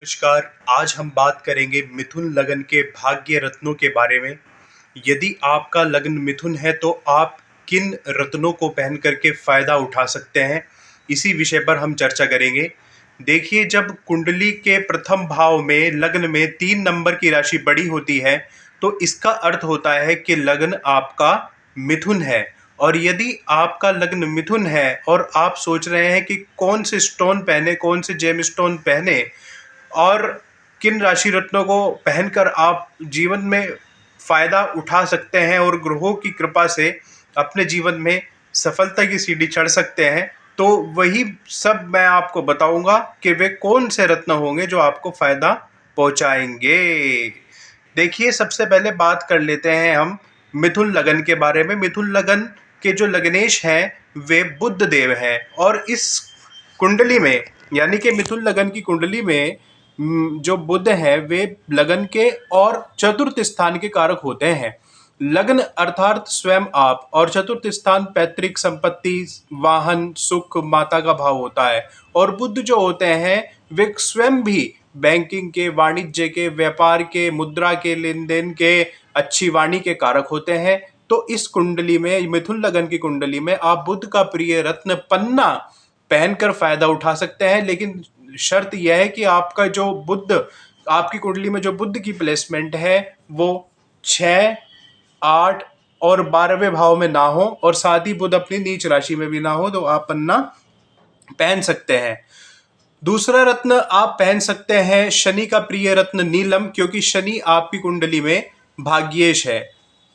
नमस्कार। आज हम बात करेंगे मिथुन लगन के भाग्य रत्नों के बारे में। यदि आपका लगन मिथुन है तो आप किन रत्नों को पहन करके फ़ायदा उठा सकते हैं, इसी विषय पर हम चर्चा करेंगे। देखिए, जब कुंडली के प्रथम भाव में लग्न में 3 नंबर की राशि बड़ी होती है तो इसका अर्थ होता है कि लग्न आपका मिथुन है। और यदि आपका लग्न मिथुन है और आप सोच रहे हैं कि कौन से स्टोन पहने, कौन से जेम स्टोन पहने और किन राशि रत्नों को पहनकर आप जीवन में फायदा उठा सकते हैं और ग्रहों की कृपा से अपने जीवन में सफलता की सीढ़ी चढ़ सकते हैं, तो वही सब मैं आपको बताऊंगा कि वे कौन से रत्न होंगे जो आपको फायदा पहुंचाएंगे। देखिए, सबसे पहले बात कर लेते हैं हम मिथुन लगन के बारे में। मिथुन लगन के जो लग्नेश हैं वे बुध देव हैं और इस कुंडली में यानी कि मिथुन लगन की कुंडली में जो बुध है वे लगन के और चतुर्थ स्थान के कारक होते हैं। लग्न अर्थात स्वयं आप, और चतुर्थ स्थान पैतृक संपत्ति, वाहन, सुख, माता का भाव होता है। और बुध जो होते हैं वे स्वयं भी बैंकिंग के, वाणिज्य के, व्यापार के, मुद्रा के, लेन देन के, अच्छी वाणी के कारक होते हैं। तो इस कुंडली में, मिथुन लगन की कुंडली में, आप बुध का प्रिय रत्न पन्ना पहनकर फायदा उठा सकते हैं। लेकिन शर्त यह है कि आपका जो बुध, आपकी कुंडली में जो बुध की प्लेसमेंट है वो 6, 8 और 12वें भाव में ना हो, और साथ ही बुध अपनी नीच राशि में भी ना हो, तो आप पन्ना पहन सकते हैं। दूसरा रत्न आप पहन सकते हैं शनि का प्रिय रत्न नीलम, क्योंकि शनि आपकी कुंडली में भाग्येश है।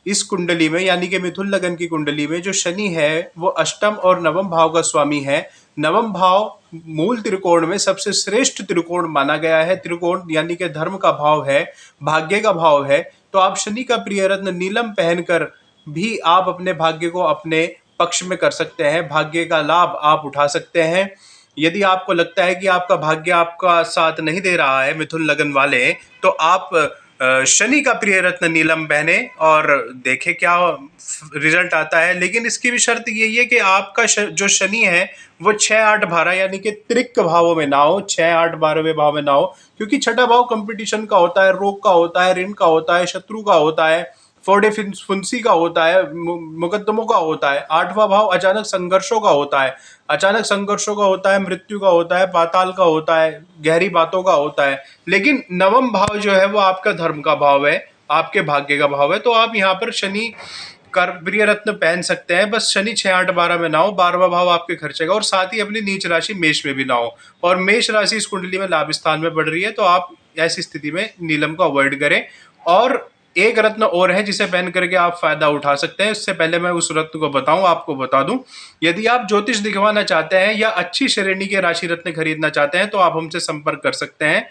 इस कुंडली में यानी कि मिथुन लगन की कुंडली में जो शनि है वो अष्टम और नवम भाव का स्वामी है। नवम भाव मूल त्रिकोण में सबसे श्रेष्ठ त्रिकोण माना गया है। त्रिकोण यानी कि धर्म का भाव है, भाग्य का भाव है। तो आप शनि का प्रिय रत्न नीलम पहनकर भी आप अपने भाग्य को अपने पक्ष में कर सकते हैं, भाग्य का लाभ आप उठा सकते हैं। यदि आपको लगता है कि आपका भाग्य आपका साथ नहीं दे रहा है मिथुन लगन वाले, तो आप शनि का प्रिय रत्न नीलम पहने और देखें क्या रिजल्ट आता है। लेकिन इसकी भी शर्त यही है कि आपका जो शनि है वो 6, 8, 12 यानी कि त्रिक भावों में ना हो, 6, 8, 12वें भाव में ना हो, क्योंकि छठा भाव कंपटीशन का होता है, रोग का होता है, ऋण का होता है, शत्रु का होता है, फोड़े फुंसी का होता है, मुकदमों का होता है। 8वां भाव अचानक संघर्षों का होता है, अचानक संघर्षों का होता है, मृत्यु का होता है, पाताल का होता है, गहरी बातों का होता है। लेकिन नवम भाव जो है वो आपका धर्म का भाव है, आपके भाग्य का भाव है। तो आप यहाँ पर शनि कर प्रिय रत्न पहन सकते हैं, बस शनि 6, 8, 12 में ना हो, 12वां भाव आपके खर्चे का, और साथ ही अपनी नीच राशि मेष में भी ना हो। और मेष राशि इस कुंडली में लाभ स्थान में बढ़ रही है, तो आप ऐसी स्थिति में नीलम को अवॉइड करें। और एक रत्न और है जिसे पहन करके आप फायदा उठा सकते हैं। इससे पहले मैं उस रत्न को बताऊं, आपको बता दूं, यदि आप ज्योतिष दिखवाना चाहते हैं या अच्छी श्रेणी के राशि रत्न खरीदना चाहते हैं तो आप हमसे संपर्क कर सकते हैं।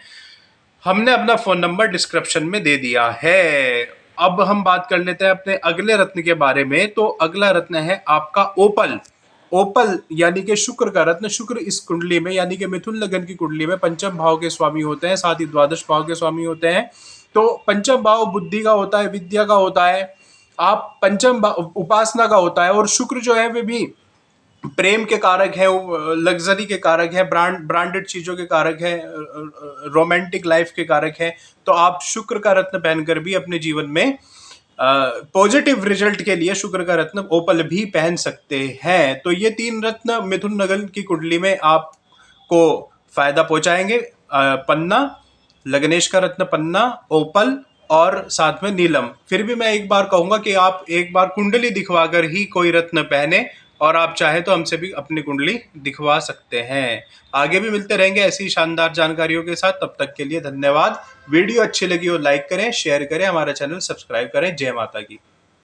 हमने अपना फोन नंबर डिस्क्रिप्शन में दे दिया है। अब हम बात कर लेते हैं अपने अगले रत्न के बारे में। तो अगला रत्न है आपका ओपल। ओपल यानी कि शुक्र का रत्न। शुक्र इस कुंडली में यानी कि मिथुन लगन की कुंडली में पंचम भाव के स्वामी होते हैं, साथ ही द्वादश भाव के स्वामी होते हैं। तो पंचम भाव बुद्धि का होता है, विद्या का होता है, आप पंचम भाव उपासना का होता है। और शुक्र जो है वे भी प्रेम के कारक है, लग्जरी के कारक है, ब्रांडेड चीजों के कारक है, रोमांटिक लाइफ के कारक है। तो आप शुक्र का रत्न पहनकर भी अपने जीवन में पॉजिटिव रिजल्ट के लिए शुक्र का रत्न ओपल भी पहन सकते हैं। तो ये 3 रत्न मिथुन लगन की कुंडली में आपको फायदा पहुंचाएंगे। पन्ना, लग्नेश का रत्न पन्ना, ओपल और साथ में नीलम। फिर भी मैं एक बार कहूंगा कि आप एक बार कुंडली दिखवाकर ही कोई रत्न पहने, और आप चाहे तो हमसे भी अपनी कुंडली दिखवा सकते हैं। आगे भी मिलते रहेंगे ऐसी शानदार जानकारियों के साथ। तब तक के लिए धन्यवाद। वीडियो अच्छी लगी हो लाइक करें, शेयर करें, हमारा चैनल सब्सक्राइब करें। जय माता की।